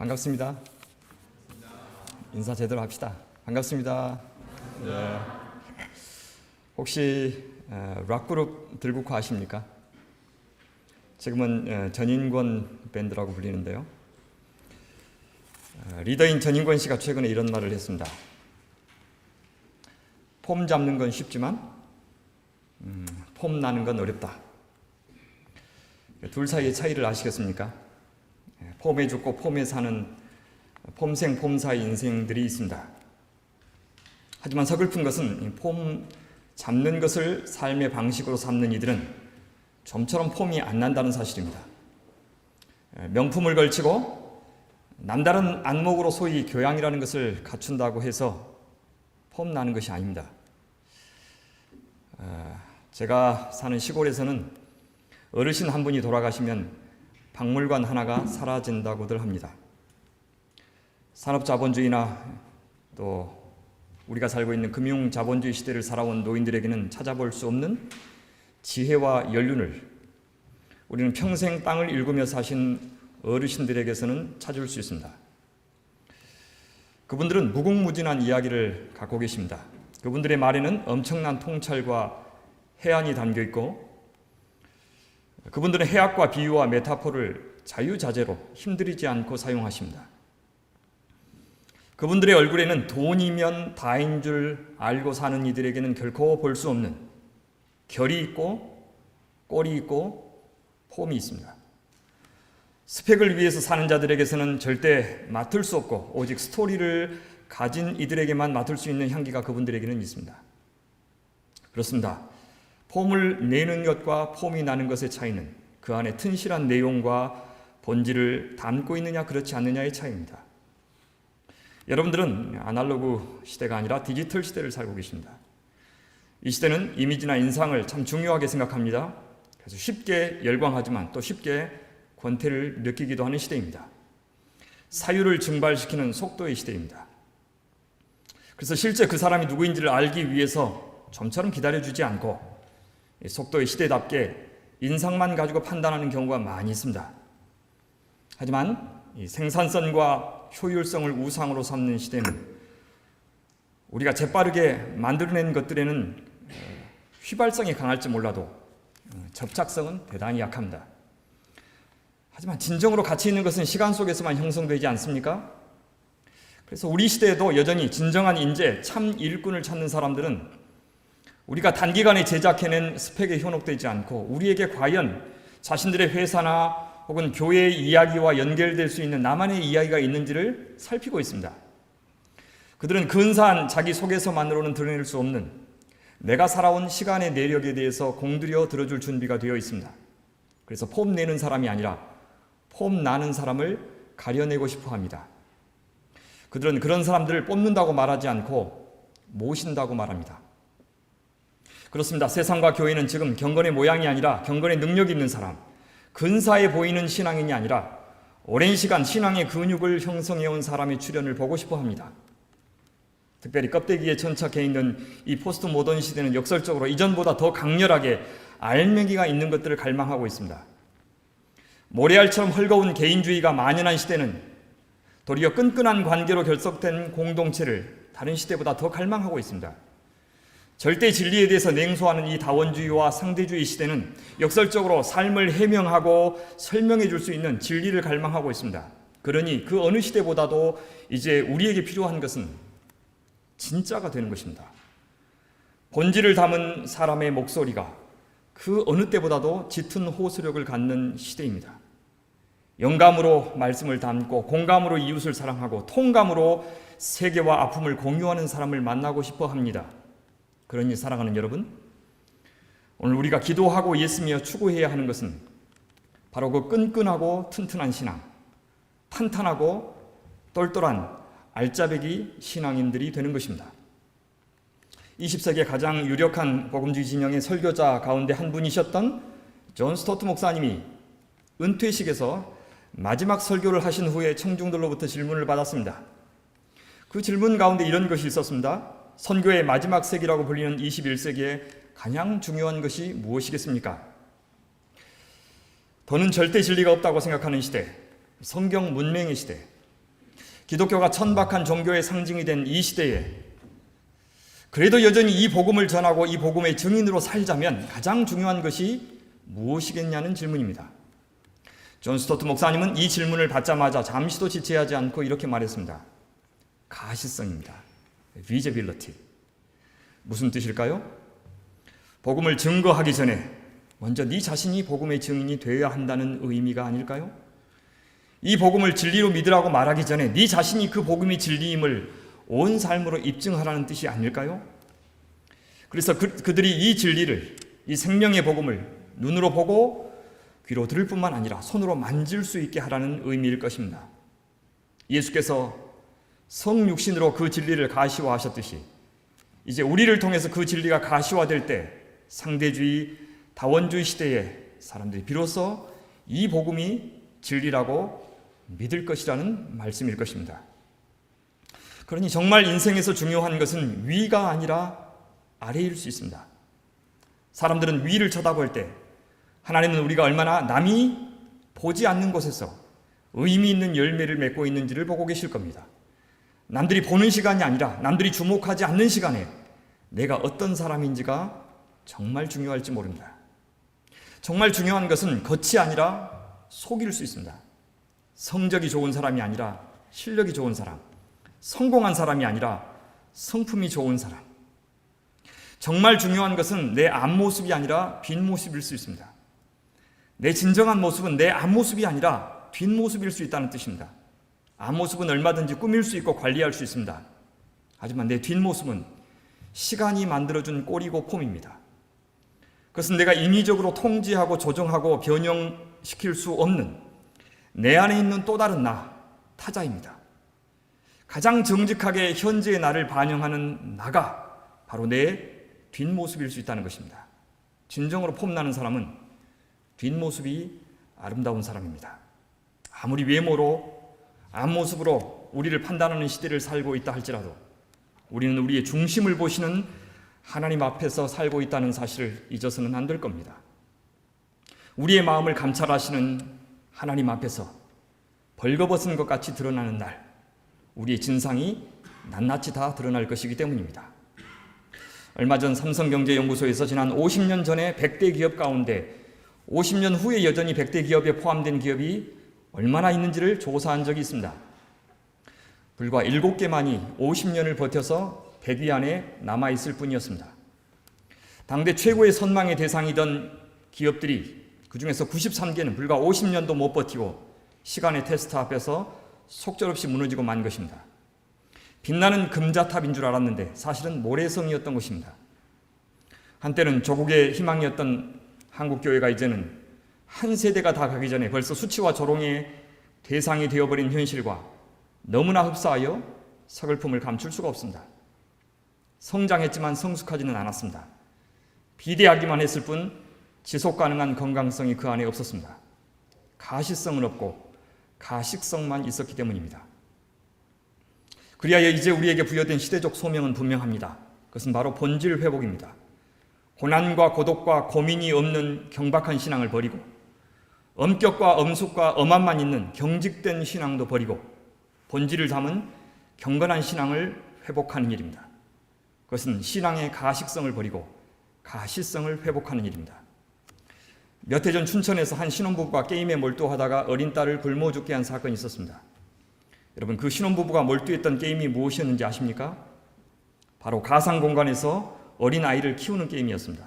반갑습니다. 인사 제대로 합시다. 반갑습니다. 네. 혹시 락그룹 들국화 아십니까? 지금은 전인권 밴드라고 불리는데요. 리더인 전인권 씨가 최근에 이런 말을 했습니다. 폼 잡는 건 쉽지만 폼 나는 건 어렵다. 둘 사이의 차이를 아시겠습니까? 폼에 죽고 폼에 사는 폼생 폼사의 인생들이 있습니다. 하지만 서글픈 것은 폼 잡는 것을 삶의 방식으로 삼는 이들은 좀처럼 폼이 안 난다는 사실입니다. 명품을 걸치고 남다른 안목으로 소위 교양이라는 것을 갖춘다고 해서 폼 나는 것이 아닙니다. 제가 사는 시골에서는 어르신 한 분이 돌아가시면 박물관 하나가 사라진다고들 합니다. 산업자본주의나 또 우리가 살고 있는 금융자본주의 시대를 살아온 노인들에게는 찾아볼 수 없는 지혜와 연륜을 우리는 평생 땅을 일구며 사신 어르신들에게서는 찾을 수 있습니다. 그분들은 무궁무진한 이야기를 갖고 계십니다. 그분들의 말에는 엄청난 통찰과 해안이 담겨 있고 그분들은 해학과 비유와 메타포를 자유자재로 힘들이지 않고 사용하십니다. 그분들의 얼굴에는 돈이면 다인 줄 알고 사는 이들에게는 결코 볼 수 없는 결이 있고 꼴이 있고 폼이 있습니다. 스펙을 위해서 사는 자들에게서는 절대 맡을 수 없고 오직 스토리를 가진 이들에게만 맡을 수 있는 향기가 그분들에게는 있습니다. 그렇습니다. 폼을 내는 것과 폼이 나는 것의 차이는 그 안에 튼실한 내용과 본질을 담고 있느냐 그렇지 않느냐의 차이입니다. 여러분들은 아날로그 시대가 아니라 디지털 시대를 살고 계십니다. 이 시대는 이미지나 인상을 참 중요하게 생각합니다. 그래서 쉽게 열광하지만 또 쉽게 권태를 느끼기도 하는 시대입니다. 사유를 증발시키는 속도의 시대입니다. 그래서 실제 그 사람이 누구인지를 알기 위해서 좀처럼 기다려주지 않고 속도의 시대답게 인상만 가지고 판단하는 경우가 많이 있습니다. 하지만 이 생산성과 효율성을 우상으로 삼는 시대는 우리가 재빠르게 만들어낸 것들에는 휘발성이 강할지 몰라도 접착성은 대단히 약합니다. 하지만 진정으로 가치 있는 것은 시간 속에서만 형성되지 않습니까? 그래서 우리 시대에도 여전히 진정한 인재, 참 일꾼을 찾는 사람들은 우리가 단기간에 제작해낸 스펙에 현혹되지 않고 우리에게 과연 자신들의 회사나 혹은 교회의 이야기와 연결될 수 있는 나만의 이야기가 있는지를 살피고 있습니다. 그들은 근사한 자기 속에서만으로는 드러낼 수 없는 내가 살아온 시간의 내력에 대해서 공들여 들어줄 준비가 되어 있습니다. 그래서 폼 내는 사람이 아니라 폼 나는 사람을 가려내고 싶어 합니다. 그들은 그런 사람들을 뽑는다고 말하지 않고 모신다고 말합니다. 그렇습니다. 세상과 교회는 지금 경건의 모양이 아니라 경건의 능력이 있는 사람, 근사해 보이는 신앙인이 아니라 오랜 시간 신앙의 근육을 형성해온 사람의 출현을 보고 싶어 합니다. 특별히 껍데기에 천착해 있는 이 포스트 모던 시대는 역설적으로 이전보다 더 강렬하게 알맹이가 있는 것들을 갈망하고 있습니다. 모래알처럼 헐거운 개인주의가 만연한 시대는 도리어 끈끈한 관계로 결속된 공동체를 다른 시대보다 더 갈망하고 있습니다. 절대 진리에 대해서 냉소하는 이 다원주의와 상대주의 시대는 역설적으로 삶을 해명하고 설명해 줄 수 있는 진리를 갈망하고 있습니다. 그러니 그 어느 시대보다도 이제 우리에게 필요한 것은 진짜가 되는 것입니다. 본질을 담은 사람의 목소리가 그 어느 때보다도 짙은 호소력을 갖는 시대입니다. 영감으로 말씀을 담고 공감으로 이웃을 사랑하고 통감으로 세계와 아픔을 공유하는 사람을 만나고 싶어 합니다. 그러니 사랑하는 여러분, 오늘 우리가 기도하고 예수며 추구해야 하는 것은 바로 그 끈끈하고 튼튼한 신앙, 탄탄하고 똘똘한 알짜배기 신앙인들이 되는 것입니다. 20세기의 가장 유력한 복음주의 진영의 설교자 가운데 한 분이셨던 존 스토트 목사님이 은퇴식에서 마지막 설교를 하신 후에 청중들로부터 질문을 받았습니다. 그 질문 가운데 이런 것이 있었습니다. 선교의 마지막 세기라고 불리는 21세기에 가장 중요한 것이 무엇이겠습니까? 더는 절대 진리가 없다고 생각하는 시대, 성경 문맹의 시대, 기독교가 천박한 종교의 상징이 된 이 시대에 그래도 여전히 이 복음을 전하고 이 복음의 증인으로 살자면 가장 중요한 것이 무엇이겠냐는 질문입니다. 존 스토트 목사님은 이 질문을 받자마자 잠시도 지체하지 않고 이렇게 말했습니다. 가시성입니다. visibility. 무슨 뜻일까요? 복음을 증거하기 전에 먼저 네 자신이 복음의 증인이 되어야 한다는 의미가 아닐까요? 이 복음을 진리로 믿으라고 말하기 전에 네 자신이 그 복음이 진리임을 온 삶으로 입증하라는 뜻이 아닐까요? 그래서 그들이 이 진리를, 이 생명의 복음을 눈으로 보고 귀로 들을 뿐만 아니라 손으로 만질 수 있게 하라는 의미일 것입니다. 예수께서 성육신으로 그 진리를 가시화하셨듯이 이제 우리를 통해서 그 진리가 가시화될 때 상대주의, 다원주의 시대에 사람들이 비로소 이 복음이 진리라고 믿을 것이라는 말씀일 것입니다. 그러니 정말 인생에서 중요한 것은 위가 아니라 아래일 수 있습니다. 사람들은 위를 쳐다볼 때 하나님은 우리가 얼마나 남이 보지 않는 곳에서 의미 있는 열매를 맺고 있는지를 보고 계실 겁니다. 남들이 보는 시간이 아니라 남들이 주목하지 않는 시간에 내가 어떤 사람인지가 정말 중요할지 모릅니다. 정말 중요한 것은 겉이 아니라 속일 수 있습니다. 성적이 좋은 사람이 아니라 실력이 좋은 사람, 성공한 사람이 아니라 성품이 좋은 사람. 정말 중요한 것은 내 앞모습이 아니라 뒷모습일 수 있습니다. 내 진정한 모습은 내 앞모습이 아니라 뒷모습일 수 있다는 뜻입니다. 앞모습은 얼마든지 꾸밀 수 있고 관리할 수 있습니다. 하지만 내 뒷모습은 시간이 만들어준 꼴이고 폼입니다. 그것은 내가 인위적으로 통제하고 조정하고 변형시킬 수 없는 내 안에 있는 또 다른 나, 타자입니다. 가장 정직하게 현재의 나를 반영하는 나가 바로 내 뒷모습일 수 있다는 것입니다. 진정으로 폼나는 사람은 뒷모습이 아름다운 사람입니다. 아무리 외모로, 앞모습으로 우리를 판단하는 시대를 살고 있다 할지라도 우리는 우리의 중심을 보시는 하나님 앞에서 살고 있다는 사실을 잊어서는 안 될 겁니다. 우리의 마음을 감찰하시는 하나님 앞에서 벌거벗은 것 같이 드러나는 날, 우리의 진상이 낱낱이 다 드러날 것이기 때문입니다. 얼마 전 삼성경제연구소에서 지난 50년 전에 100대 기업 가운데 50년 후에 여전히 100대 기업에 포함된 기업이 얼마나 있는지를 조사한 적이 있습니다. 불과 7개만이 50년을 버텨서 100위 안에 남아있을 뿐이었습니다. 당대 최고의 선망의 대상이던 기업들이 그중에서 93개는 불과 50년도 못 버티고 시간의 테스트 앞에서 속절없이 무너지고 만 것입니다. 빛나는 금자탑인 줄 알았는데 사실은 모래성이었던 것입니다. 한때는 조국의 희망이었던 한국교회가 이제는 한 세대가 다 가기 전에 벌써 수치와 조롱의 대상이 되어버린 현실과 너무나 흡사하여 서글픔을 감출 수가 없습니다. 성장했지만 성숙하지는 않았습니다. 비대하기만 했을 뿐 지속 가능한 건강성이 그 안에 없었습니다. 가시성은 없고 가식성만 있었기 때문입니다. 그리하여 이제 우리에게 부여된 시대적 소명은 분명합니다. 그것은 바로 본질 회복입니다. 고난과 고독과 고민이 없는 경박한 신앙을 버리고 엄격과 엄숙과 엄함만 있는 경직된 신앙도 버리고 본질을 담은 경건한 신앙을 회복하는 일입니다. 그것은 신앙의 가식성을 버리고 가시성을 회복하는 일입니다. 몇 해 전 춘천에서 한 신혼부부가 게임에 몰두하다가 어린 딸을 굶어 죽게 한 사건이 있었습니다. 여러분, 그 신혼부부가 몰두했던 게임이 무엇이었는지 아십니까? 바로 가상공간에서 어린 아이를 키우는 게임이었습니다.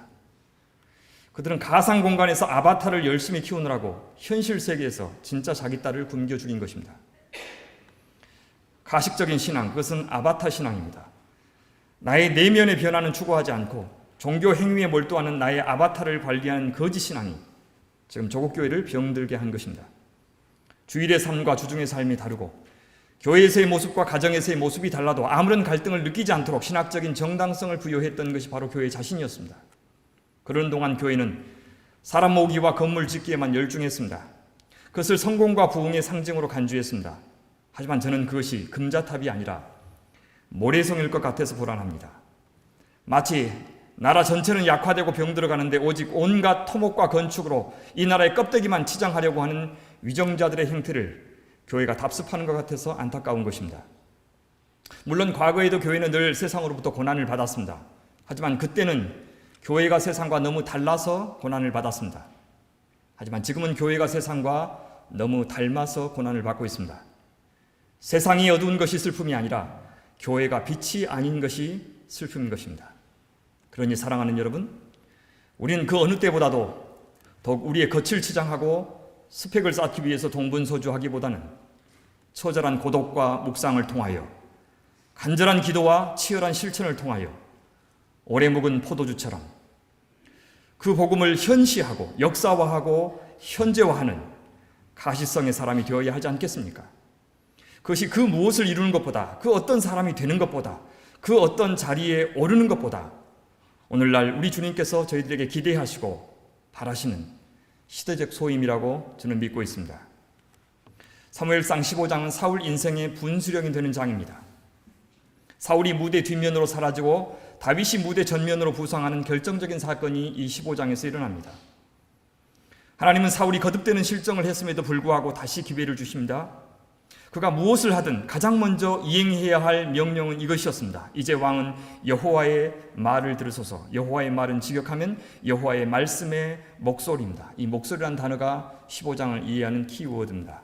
그들은 가상공간에서 아바타를 열심히 키우느라고 현실 세계에서 진짜 자기 딸을 굶겨 죽인 것입니다. 가식적인 신앙, 그것은 아바타 신앙입니다. 나의 내면의 변화는 추구하지 않고 종교 행위에 몰두하는 나의 아바타를 관리하는 거짓 신앙이 지금 조국교회를 병들게 한 것입니다. 주일의 삶과 주중의 삶이 다르고 교회에서의 모습과 가정에서의 모습이 달라도 아무런 갈등을 느끼지 않도록 신학적인 정당성을 부여했던 것이 바로 교회 자신이었습니다. 그런 동안 교회는 사람 모으기와 건물 짓기에만 열중했습니다. 그것을 성공과 부흥의 상징으로 간주했습니다. 하지만 저는 그것이 금자탑이 아니라 모래성일 것 같아서 불안합니다. 마치 나라 전체는 약화되고 병들어가는데 오직 온갖 토목과 건축으로 이 나라의 껍데기만 치장하려고 하는 위정자들의 행태를 교회가 답습하는 것 같아서 안타까운 것입니다. 물론 과거에도 교회는 늘 세상으로부터 고난을 받았습니다. 하지만 그때는 교회가 세상과 너무 달라서 고난을 받았습니다. 하지만 지금은 교회가 세상과 너무 닮아서 고난을 받고 있습니다. 세상이 어두운 것이 슬픔이 아니라 교회가 빛이 아닌 것이 슬픔인 것입니다. 그러니 사랑하는 여러분, 우리는 그 어느 때보다도 더욱 우리의 겉을 치장하고 스펙을 쌓기 위해서 동분서주하기보다는 처절한 고독과 묵상을 통하여 간절한 기도와 치열한 실천을 통하여 오래 묵은 포도주처럼 그 복음을 현시하고 역사화하고 현재화하는 가시성의 사람이 되어야 하지 않겠습니까? 그것이 그 무엇을 이루는 것보다, 그 어떤 사람이 되는 것보다, 그 어떤 자리에 오르는 것보다 오늘날 우리 주님께서 저희들에게 기대하시고 바라시는 시대적 소임이라고 저는 믿고 있습니다. 사무엘상 15장은 사울 인생의 분수령이 되는 장입니다. 사울이 무대 뒷면으로 사라지고 다윗이 무대 전면으로 부상하는 결정적인 사건이 이 15장에서 일어납니다. 하나님은 사울이 거듭되는 실정을 했음에도 불구하고 다시 기회를 주십니다. 그가 무엇을 하든 가장 먼저 이행해야 할 명령은 이것이었습니다. 이제 왕은 여호와의 말을 들으소서. 여호와의 말은 직역하면 여호와의 말씀의 목소리입니다. 이 목소리라는 단어가 15장을 이해하는 키워드입니다.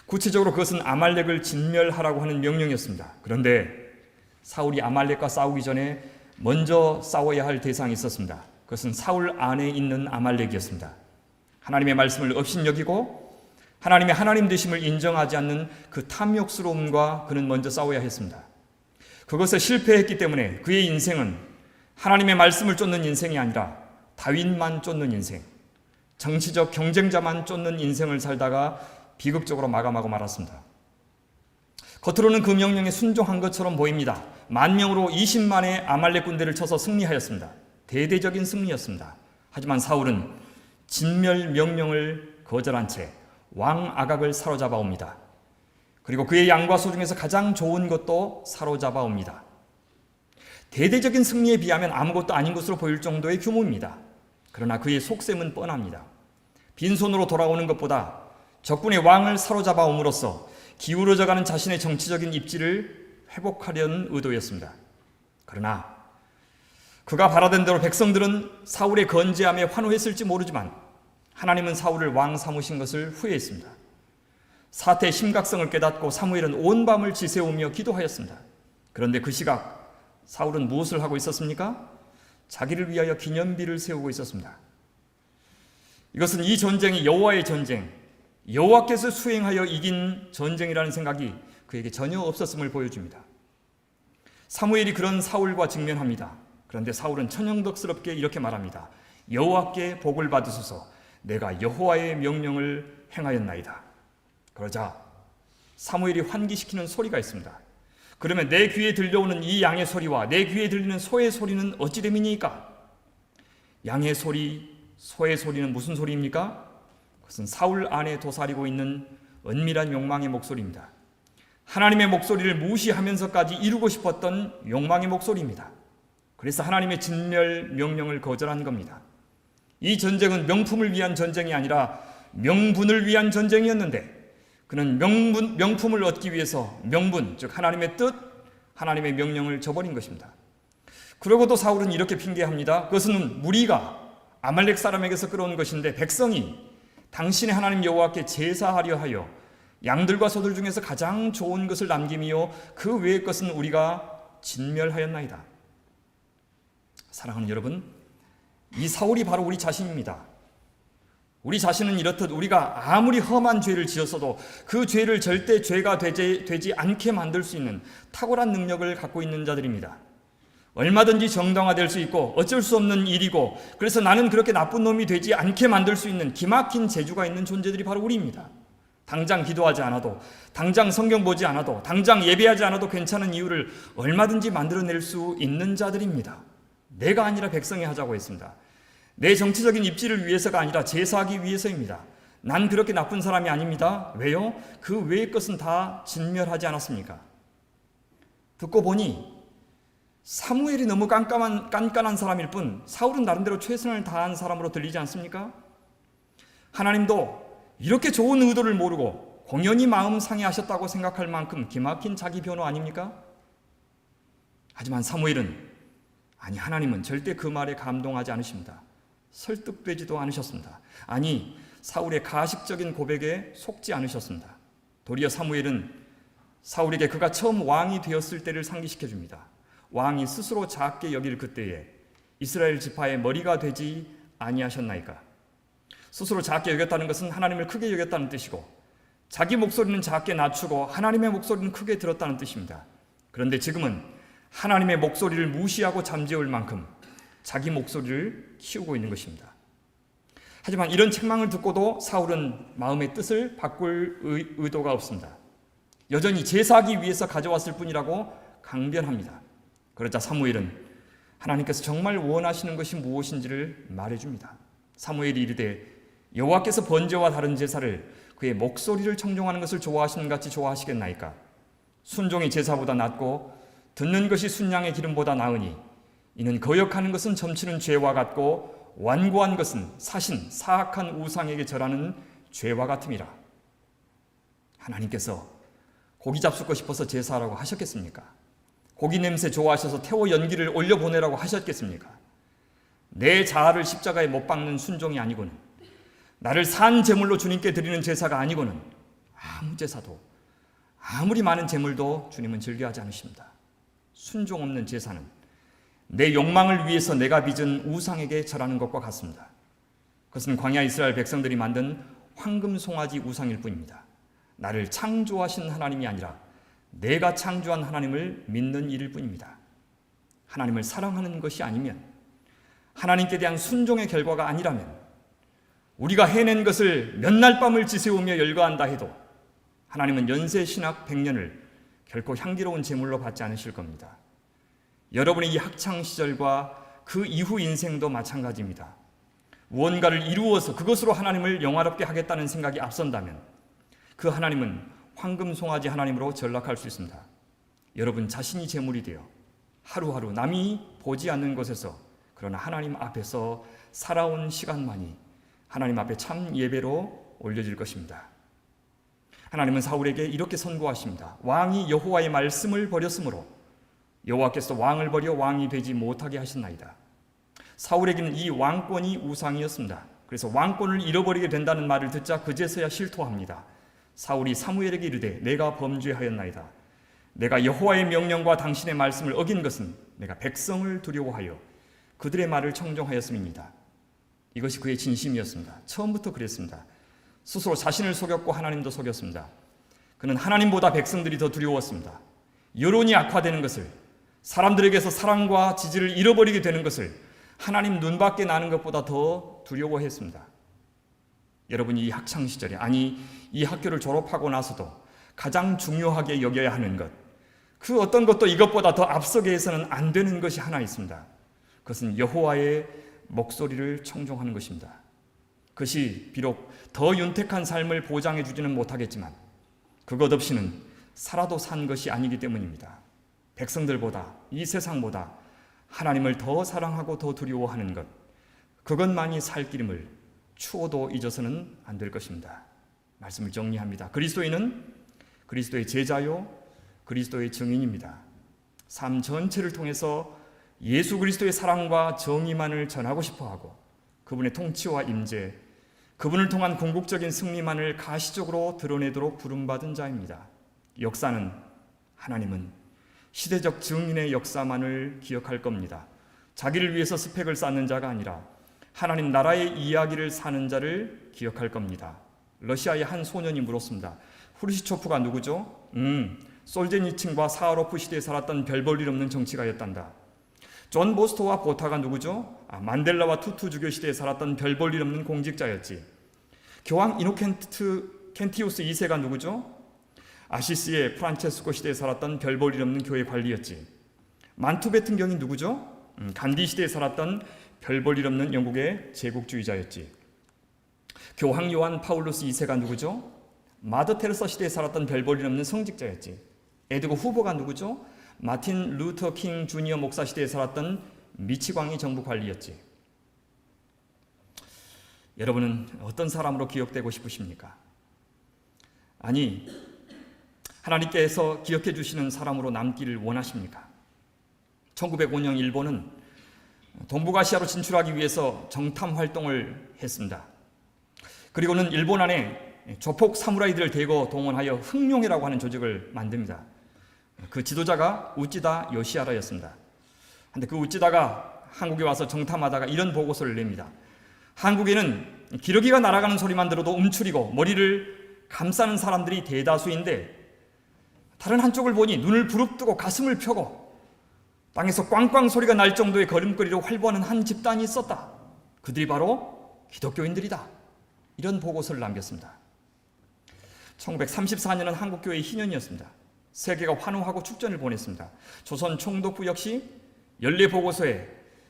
구체적으로 그것은 아말렉을 진멸하라고 하는 명령이었습니다. 그런데 사울이 아말렉과 싸우기 전에 먼저 싸워야 할 대상이 있었습니다. 그것은 사울 안에 있는 아말렉이었습니다. 하나님의 말씀을 업신여기고 하나님의 하나님 되심을 인정하지 않는 그 탐욕스러움과 그는 먼저 싸워야 했습니다. 그것에 실패했기 때문에 그의 인생은 하나님의 말씀을 쫓는 인생이 아니라 다윗만 쫓는 인생, 정치적 경쟁자만 쫓는 인생을 살다가 비극적으로 마감하고 말았습니다. 겉으로는 그 명령에 순종한 것처럼 보입니다. 10,000명으로 20만의 아말렉 군대를 쳐서 승리하였습니다. 대대적인 승리였습니다. 하지만 사울은 진멸 명령을 거절한 채 왕 아각을 사로잡아 옵니다. 그리고 그의 양과 소 중에서 가장 좋은 것도 사로잡아 옵니다. 대대적인 승리에 비하면 아무것도 아닌 것으로 보일 정도의 규모입니다. 그러나 그의 속셈은 뻔합니다. 빈손으로 돌아오는 것보다 적군의 왕을 사로잡아 옴으로써 기울어져가는 자신의 정치적인 입지를 회복하려는 의도였습니다. 그러나 그가 바라던 대로 백성들은 사울의 건재함에 환호했을지 모르지만 하나님은 사울을 왕 삼으신 것을 후회했습니다. 사태의 심각성을 깨닫고 사무엘은 온 밤을 지새우며 기도하였습니다. 그런데 그 시각 사울은 무엇을 하고 있었습니까? 자기를 위하여 기념비를 세우고 있었습니다. 이것은 이 전쟁이 여호와의 전쟁, 여호와께서 수행하여 이긴 전쟁이라는 생각이 그에게 전혀 없었음을 보여줍니다. 사무엘이 그런 사울과 직면합니다. 그런데 사울은 천연덕스럽게 이렇게 말합니다. 여호와께 복을 받으소서. 내가 여호와의 명령을 행하였나이다. 그러자 사무엘이 환기시키는 소리가 있습니다. 그러면 내 귀에 들려오는 이 양의 소리와 내 귀에 들리는 소의 소리는 어찌 됨이니까? 양의 소리, 소의 소리는 무슨 소리입니까? 그것은 사울 안에 도사리고 있는 은밀한 욕망의 목소리입니다. 하나님의 목소리를 무시하면서까지 이루고 싶었던 욕망의 목소리입니다. 그래서 하나님의 진멸 명령을 거절한 겁니다. 이 전쟁은 명품을 위한 전쟁이 아니라 명분을 위한 전쟁이었는데 그는 명품을 얻기 위해서 명분, 즉 하나님의 뜻, 하나님의 명령을 저버린 것입니다. 그러고도 사울은 이렇게 핑계합니다. 그것은 무리가 아말렉 사람에게서 끌어온 것인데 백성이 당신의 하나님 여호와께 제사하려 하여 양들과 소들 중에서 가장 좋은 것을 남김이요 그 외의 것은 우리가 진멸하였나이다. 사랑하는 여러분, 이 사울이 바로 우리 자신입니다. 우리 자신은 이렇듯 우리가 아무리 험한 죄를 지었어도 그 죄를 절대 죄가 되지 않게 만들 수 있는 탁월한 능력을 갖고 있는 자들입니다. 얼마든지 정당화될 수 있고 어쩔 수 없는 일이고 그래서 나는 그렇게 나쁜 놈이 되지 않게 만들 수 있는 기막힌 재주가 있는 존재들이 바로 우리입니다. 당장 기도하지 않아도, 당장 성경 보지 않아도, 당장 예배하지 않아도 괜찮은 이유를 얼마든지 만들어낼 수 있는 자들입니다. 내가 아니라 백성이 하자고 했습니다. 내 정치적인 입지를 위해서가 아니라 제사하기 위해서입니다. 난 그렇게 나쁜 사람이 아닙니다. 왜요? 그 외의 것은 다 진멸하지 않았습니까? 듣고 보니 사무엘이 너무 깐깐한 사람일 뿐 사울은 나름대로 최선을 다한 사람으로 들리지 않습니까? 하나님도 이렇게 좋은 의도를 모르고 공연히 마음 상해하셨다고 생각할 만큼 기막힌 자기 변호 아닙니까? 하지만 사무엘은 아니, 하나님은 절대 그 말에 감동하지 않으십니다. 설득되지도 않으셨습니다. 아니, 사울의 가식적인 고백에 속지 않으셨습니다. 도리어 사무엘은 사울에게 그가 처음 왕이 되었을 때를 상기시켜 줍니다. 왕이 스스로 작게 여길 그때에 이스라엘 지파의 머리가 되지 아니하셨나이까. 스스로 작게 여겼다는 것은 하나님을 크게 여겼다는 뜻이고, 자기 목소리는 작게 낮추고 하나님의 목소리는 크게 들었다는 뜻입니다. 그런데 지금은 하나님의 목소리를 무시하고 잠재울 만큼 자기 목소리를 키우고 있는 것입니다. 하지만 이런 책망을 듣고도 사울은 마음의 뜻을 바꿀 의도가 없습니다. 여전히 제사하기 위해서 가져왔을 뿐이라고 강변합니다. 그러자 사무엘은 하나님께서 정말 원하시는 것이 무엇인지를 말해줍니다. 사무엘이 이르되 여호와께서 번제와 다른 제사를 그의 목소리를 청종하는 것을 좋아하시는 같이 좋아하시겠나이까. 순종이 제사보다 낫고 듣는 것이 순양의 기름보다 나으니 이는 거역하는 것은 점치는 죄와 같고 완고한 것은 사악한 우상에게 절하는 죄와 같음이라. 하나님께서 고기 잡숫고 싶어서 제사하라고 하셨겠습니까? 고기 냄새 좋아하셔서 태워 연기를 올려보내라고 하셨겠습니까? 내 자아를 십자가에 못 박는 순종이 아니고는, 나를 산 제물로 주님께 드리는 제사가 아니고는 아무 제사도, 아무리 많은 제물도 주님은 즐겨하지 않으십니다. 순종 없는 제사는 내 욕망을 위해서 내가 빚은 우상에게 절하는 것과 같습니다. 그것은 광야 이스라엘 백성들이 만든 황금 송아지 우상일 뿐입니다. 나를 창조하신 하나님이 아니라 내가 창조한 하나님을 믿는 일일 뿐입니다. 하나님을 사랑하는 것이 아니면, 하나님께 대한 순종의 결과가 아니라면, 우리가 해낸 것을 몇 날 밤을 지새우며 열거한다 해도 하나님은 연세 신학 100년을 결코 향기로운 제물로 받지 않으실 겁니다. 여러분의 이 학창시절과 그 이후 인생도 마찬가지입니다. 무언가를 이루어서 그것으로 하나님을 영화롭게 하겠다는 생각이 앞선다면 그 하나님은 황금 송아지 하나님으로 전락할 수 있습니다. 여러분 자신이 제물이 되어 하루하루 남이 보지 않는 곳에서, 그러나 하나님 앞에서 살아온 시간만이 하나님 앞에 참 예배로 올려질 것입니다. 하나님은 사울에게 이렇게 선고하십니다. 왕이 여호와의 말씀을 버렸으므로 여호와께서 왕을 버려 왕이 되지 못하게 하셨나이다. 사울에게는 이 왕권이 우상이었습니다. 그래서 왕권을 잃어버리게 된다는 말을 듣자 그제서야 실토합니다. 사울이 사무엘에게 이르되 내가 범죄하였나이다. 내가 여호와의 명령과 당신의 말씀을 어긴 것은 내가 백성을 두려워하여 그들의 말을 청종하였음입니다. 이것이 그의 진심이었습니다. 처음부터 그랬습니다. 스스로 자신을 속였고 하나님도 속였습니다. 그는 하나님보다 백성들이 더 두려웠습니다. 여론이 악화되는 것을, 사람들에게서 사랑과 지지를 잃어버리게 되는 것을 하나님 눈밖에 나는 것보다 더 두려워했습니다. 여러분이 이 학창시절에, 아니 이 학교를 졸업하고 나서도 가장 중요하게 여겨야 하는 것, 그 어떤 것도 이것보다 더 앞서게 해서는 안 되는 것이 하나 있습니다. 그것은 여호와의 목소리를 청종하는 것입니다. 그것이 비록 더 윤택한 삶을 보장해 주지는 못하겠지만 그것 없이는 살아도 산 것이 아니기 때문입니다. 백성들보다, 이 세상보다 하나님을 더 사랑하고 더 두려워하는 것, 그것만이 살 길임을 추호도 잊어서는 안 될 것입니다. 말씀을 정리합니다. 그리스도인은 그리스도의 제자요, 그리스도의 증인입니다. 삶 전체를 통해서 예수 그리스도의 사랑과 정의만을 전하고 싶어하고 그분의 통치와 임재, 그분을 통한 궁극적인 승리만을 가시적으로 드러내도록 부름받은 자입니다. 역사는, 하나님은 시대적 증인의 역사만을 기억할 겁니다. 자기를 위해서 스펙을 쌓는 자가 아니라 하나님 나라의 이야기를 사는 자를 기억할 겁니다. 러시아의 한 소년이 물었습니다. 후르시초프가 누구죠? 솔제니친과 사하로프 시대에 살았던 별 볼 일 없는 정치가였단다. 존 보스토와 보타가 누구죠? 만델라와 투투 주교 시대에 살았던 별 볼 일 없는 공직자였지. 교황 켄티우스 2세가 누구죠? 아시시의 프란체스코 시대에 살았던 별 볼 일 없는 교회 관리였지. 만투베튼경이 누구죠? 간디 시대에 살았던 별 볼 일 없는 영국의 제국주의자였지. 교황 요한 파울루스 2세가 누구죠? 마더 테레사 시대에 살았던 별 볼 일 없는 성직자였지. 에드거 후보가 누구죠? 마틴 루터 킹 주니어 목사 시대에 살았던 미치광이 정부 관리였지. 여러분은 어떤 사람으로 기억되고 싶으십니까? 아니, 하나님께서 기억해 주시는 사람으로 남기를 원하십니까? 1905년 일본은 동북아시아로 진출하기 위해서 정탐 활동을 했습니다. 그리고는 일본 안에 조폭 사무라이들을 대거 동원하여 흑룡회라고 하는 조직을 만듭니다. 그 지도자가 우찌다 요시하라였습니다. 그런데 그 우찌다가 한국에 와서 정탐하다가 이런 보고서를 냅니다. 한국에는 기러기가 날아가는 소리만 들어도 움츠리고 머리를 감싸는 사람들이 대다수인데 다른 한쪽을 보니 눈을 부릅뜨고 가슴을 펴고 땅에서 꽝꽝 소리가 날 정도의 걸음걸이로 활보하는 한 집단이 있었다. 그들이 바로 기독교인들이다. 이런 보고서를 남겼습니다. 1934년은 한국교회의 희년이었습니다. 세계가 환호하고 축전을 보냈습니다. 조선 총독부 역시 연례 보고서에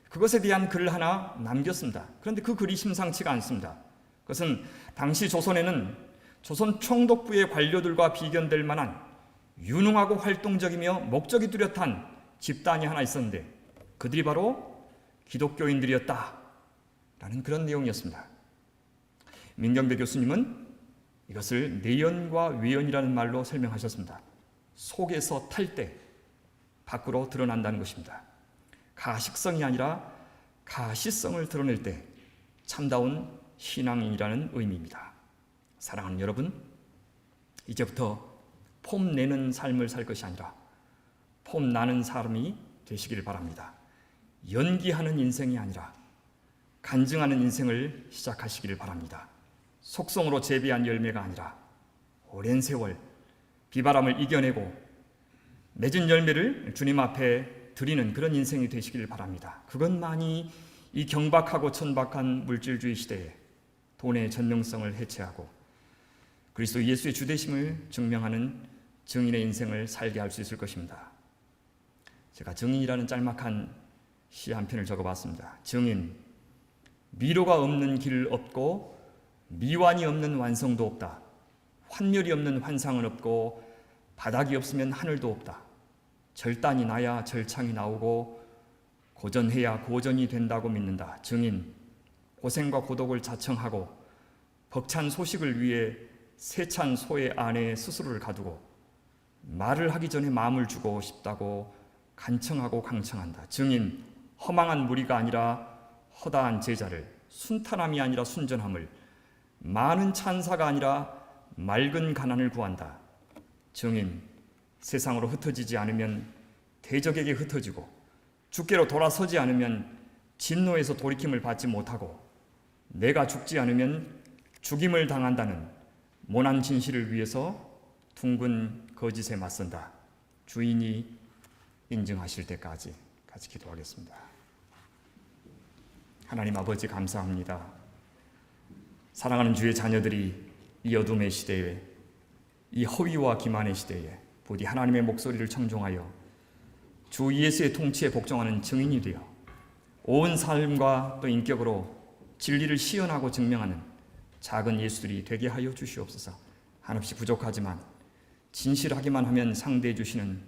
그것에 대한 글을 하나 남겼습니다. 그런데 그 글이 심상치가 않습니다. 그것은 당시 조선에는 조선 총독부의 관료들과 비견될 만한 유능하고 활동적이며 목적이 뚜렷한 집단이 하나 있었는데 그들이 바로 기독교인들이었다 라는 그런 내용이었습니다. 민경배 교수님은 이것을 내연과 외연이라는 말로 설명하셨습니다. 속에서 탈 때 밖으로 드러난다는 것입니다. 가식성이 아니라 가시성을 드러낼 때 참다운 신앙인이라는 의미입니다. 사랑하는 여러분, 이제부터 폼 내는 삶을 살 것이 아니라 폼 나는 사람이 되시기를 바랍니다. 연기하는 인생이 아니라 간증하는 인생을 시작하시기를 바랍니다. 속성으로 재배한 열매가 아니라 오랜 세월 비바람을 이겨내고 맺은 열매를 주님 앞에 드리는 그런 인생이 되시기를 바랍니다. 그것만이 이 경박하고 천박한 물질주의 시대에 돈의 전능성을 해체하고 그리스도 예수의 주되심을 증명하는 증인의 인생을 살게 할 수 있을 것입니다. 제가 증인이라는 짤막한 시 한 편을 적어봤습니다. 증인, 미로가 없는 길 없고 미완이 없는 완성도 없다. 환멸이 없는 환상은 없고 바닥이 없으면 하늘도 없다. 절단이 나야 절창이 나오고 고전해야 고전이 된다고 믿는다. 증인, 고생과 고독을 자청하고 벅찬 소식을 위해 세찬 소의 안에 스스로를 가두고 말을 하기 전에 마음을 주고 싶다고 간청하고 강청한다. 증인, 허망한 무리가 아니라 허다한 제자를, 순탄함이 아니라 순전함을, 많은 찬사가 아니라 맑은 가난을 구한다. 증인, 세상으로 흩어지지 않으면 대적에게 흩어지고 주께로 돌아서지 않으면 진노에서 돌이킴을 받지 못하고 내가 죽지 않으면 죽임을 당한다는 모난 진실을 위해서 둥근 거짓에 맞선다. 주인이 인증하실 때까지 같이 기도하겠습니다. 하나님 아버지 감사합니다. 사랑하는 주의 자녀들이 이 어둠의 시대에, 이 허위와 기만의 시대에 부디 하나님의 목소리를 청종하여 주 예수의 통치에 복종하는 증인이 되어 온 삶과 또 인격으로 진리를 시연하고 증명하는 작은 예수들이 되게 하여 주시옵소서. 한없이 부족하지만 진실하기만 하면 상대해 주시는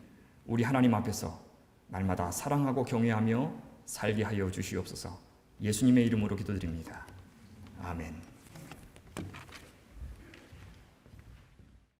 우리 하나님 앞에서 날마다 사랑하고 경외하며 살게 하여 주시옵소서. 예수님의 이름으로 기도드립니다. 아멘.